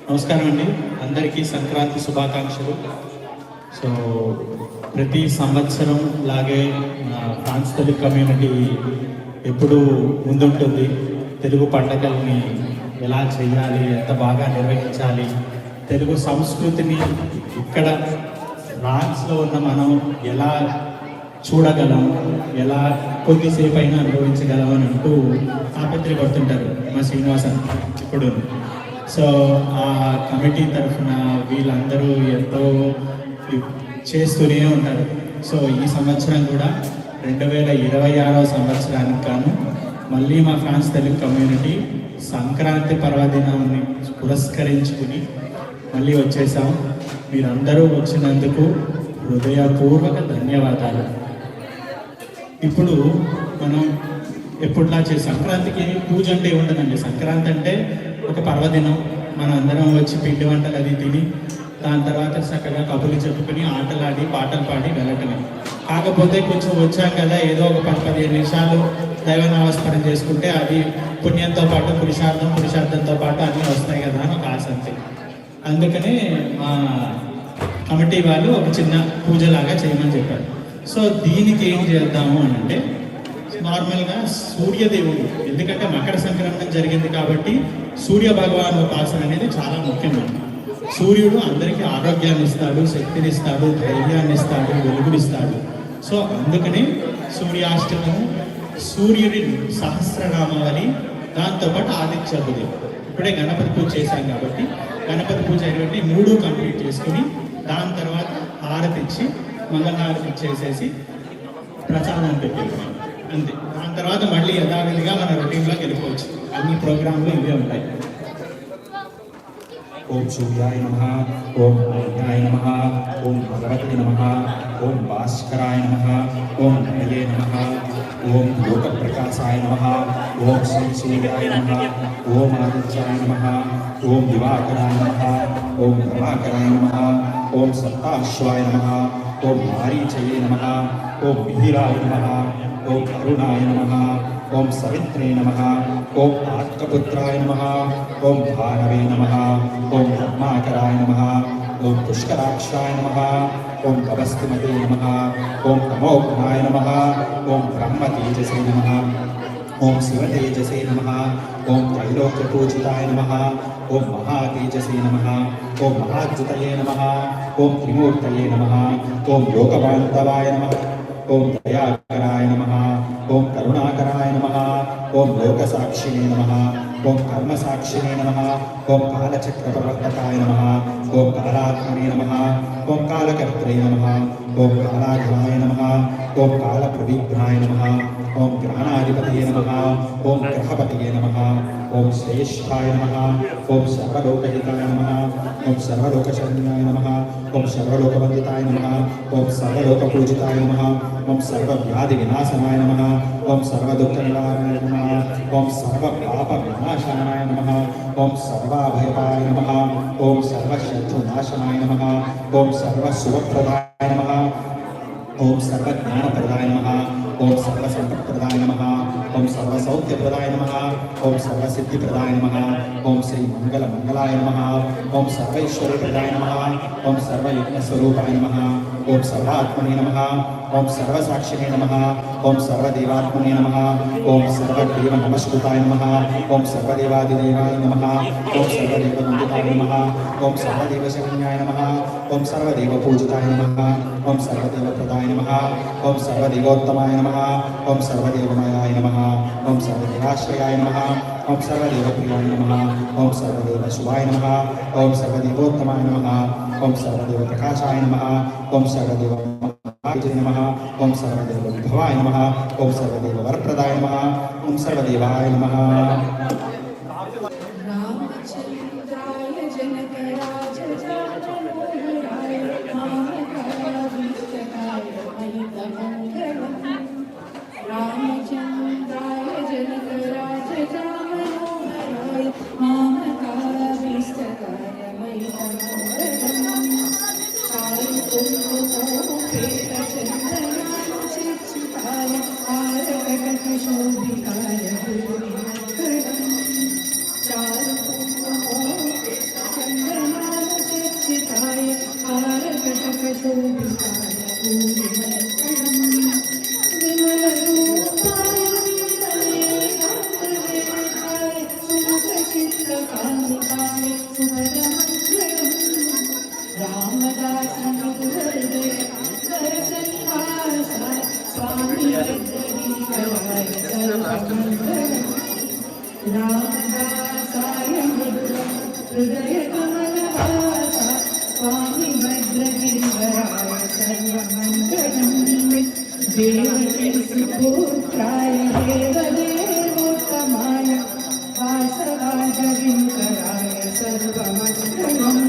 నమస్కారం అండి, అందరికీ సంక్రాంతి శుభాకాంక్షలు. సో ప్రతి సంవత్సరం లాగే ఫ్రాన్స్ తెలుగు కమ్యూనిటీ ఎప్పుడూ ముందుంటుంది. తెలుగు పండగల్ని ఎలా చేయాలి, ఎంత బాగా నిర్వహించాలి, తెలుగు సంస్కృతిని ఇక్కడ ఫ్రాన్స్లో ఉన్న మనం ఎలా చూడగలం, ఎలా కొద్దిసేపు అయినా అనుభవించగలం అని అంటూ తాపత్రయపడుతుంటారు మా శ్రీనివాసన్ ఇప్పుడు. సో ఆ కమిటీ తరఫున వీళ్ళందరూ ఎంతో చేస్తూనే ఉంటారు. సో ఈ సంవత్సరం కూడా 2026వ సంవత్సరానికి గాను మళ్ళీ మా ఫ్రాన్స్ తెలుగు కమ్యూనిటీ సంక్రాంతి పర్వదినాన్ని పురస్కరించుకుని మళ్ళీ వచ్చేసాం. మీరందరూ వచ్చినందుకు హృదయపూర్వక ధన్యవాదాలు. ఇప్పుడు మనం ఎప్పుడులా సంక్రాంతికి పూజ అంటే ఉండదండి. సంక్రాంతి అంటే ఒక పర్వదినం, మనం అందరం వచ్చి పిండి వంటలు అది తిని దాని తర్వాత చక్కగా కబుర్లు చెప్పుకుని ఆటలాడి పాటలు పాడి వెళ్ళటమే. కాకపోతే కొంచెం వచ్చాం కదా, ఏదో ఒక 10-15 నిమిషాలు దైవనామస్మరణ చేసుకుంటే అది పుణ్యంతో పాటు పురుషార్థంతో పాటు అన్నీ వస్తాయి కదా అని ఒక ఆశ అంతే. అందుకనే మా కమిటీ వాళ్ళు ఒక చిన్న పూజలాగా చేయమని చెప్పారు. సో దీనికి ఏం చేద్దాము అని అంటే, నార్మల్గా సూర్యదేవుడు, ఎందుకంటే మకర సంక్రమణం జరిగింది కాబట్టి సూర్య భగవాన్ ఉపాసన అనేది చాలా ముఖ్యమైనది. సూర్యుడు అందరికీ ఆరోగ్యాన్ని ఇస్తాడు, శక్తిని ఇస్తాడు, ధైర్యాన్ని ఇస్తాడు, వెలుగునిస్తాడు. సో అందుకని సూర్యాష్టమము, సూర్యుడి సహస్రనామావళి, దాంతోపాటు ఆదిత్య హృదయం. ఇప్పుడే గణపతి పూజ చేశాం కాబట్టి గణపతి పూజ అయినటువంటి 3 కంప్లీట్ చేసుకుని దాని తర్వాత హారతి ఇచ్చి మంగళహారతి ఇచ్చేసేసి ప్రసాదం పెట్టేది అంతే. దాని తర్వాత మళ్ళీ యథావిధిగా మన రొటీన్లోకి వెళ్ళిపోవచ్చు. అన్ని ప్రోగ్రాంలు ఇవే ఉంటాయి. ఓం సూర్యాయ నమః, ఓం ఆర్యాయ నమః, ఓం భగవతే నమః, ఓం భాస్కరాయ నమః, ఓం నయే నమః, ఓం లోకప్రకాశాయ నమః, ఓం శ్రీ సూర్యాయ నమః, ఓం ఆదిత్యాయ నమః, ఓం దివాకరాయ నమః, ఓం ప్రభాకరాయ నమః, ఓం సప్తాశ్వాయ నమః, ఓం మారీచయే నమః, ఓం మిహిరాయ నమః, ఓం అరుణాయ నమః, ఓం సవిత్రే నమః, ఓం ఆత్మపుత్రాయ నమః, ఓం భానవే నమః, ఓం రత్నాకరాయ నమః, ఓం పుష్కరాక్షాయ నమః, ఓం కవస్తిమతే నమః, ఓం తమోఘ్నాయ నమః, ఓం బ్రహ్మతేజసే నమః, ఓం శివతేజసే నమః, ఓం త్రైలోక్యపూజితాయ నమః, ఓం మహాతేజసే నమః, ఓం మహాద్యుతయే నమః, ఓం త్రిమూర్తయే నమః, ఓం యోగబాంధవాయ నమః, ఓం దయాకరాయ నమః, ఓం కరుణాకరాయ నమః, ఓం లోకసాక్షిణే నమః, ఓం కర్మసాక్షిణే నమః, ఓం కాలచక్రప్రవర్తకాయ నమః, ఓం కాలాత్మనే నమః, ఓం కాలకర్త్రే నమః, ఓం కాలాఘాయ నమః, ఓం కాలప్రవిఘ్నాయ నమః, ఓం గ్రహణాధిపతయే నమః, ఓం గ్రహపతయే నమః, ఓం శ్రేష్ఠాయ నమః, ఓం సర్వలోకహితాయ నమః, ఓం సర్వలోకశరణ్యాయ నమః, ఓం సర్వలోకవందితాయ నమః, ఓం సర్వలోకపూజితాయ నమః, ఓం సర్వవ్యాధి వినాశనాయ నమః, ఓం సర్వదుఃఖనివారణాయ నమః, ఓం సర్వపాప వినాశనాయ నమః, ఓం సర్వాభయపాయ నమః, ఓం సర్వశత్రునాశనాయ నమః, ఓం సర్వశుభప్రదాయ నమః, ఓం సర్వజ్ఞానప్రదాయ నమః, ఓం సర్వసంపత్ప్రదాయ నమః, ఓం సర్వసౌఖ్యప్రదాయ నమః, ఓం సర్వసిద్ధిప్రదాయ నమః, ఓం శ్రీ మంగళాయ నమః, ఓం సర్వైశ్వర్యప్రదాయ నమః, ఓం సర్వయజ్ఞస్వరూపాయ నమః, ఓం సర్వాత్మనే నమః, ఓం సర్వసాక్షిణే నమః, ఓం సర్వదేవాత్మనే నమః, ఓం సర్వదేవ నమస్కృతాయ నమః, ఓం సర్వదేవాదిదేవాయ నమః, ఓం సర్వదేవవందితాయ నమః, ఓం సర్వదేవశరణ్యాయ నమః, ఓం సర్వదేవపూజితాయ నమః, ఓం సర్వదేవప్రదాయ నమః, ఓం సర్వదేవోత్తమాయ నమః, ఓం సర్వదేవమయాయ నమః, ఓం సర్వదేవాశ్రయాయ నమః, ఓం సర్వదేవప్రియాయ నమః, ఓం సర్వదేవశుభాయ నమః, ఓం సర్వదేవోత్తమాయ నమః, ఓం సర్వదేవప్రకాశాయ నమః, ఓం సర్వదేవ నమః, ఓం సర్వదేవవిభవాయ నమః, ఓం సర్వదేవవరప్రదాయ నమః, ఓం సర్వదేవాయ నమః. सर्वमङ्गलम् रामदासाय मधुरं हृदयकमलवासा स्वामी भद्रगिरिवराय सर्वमङ्गलम् देवकी सुपुत्राय देवदेवोत्तमाय वासवाजविङ्कराय सर्वमङ्गलम्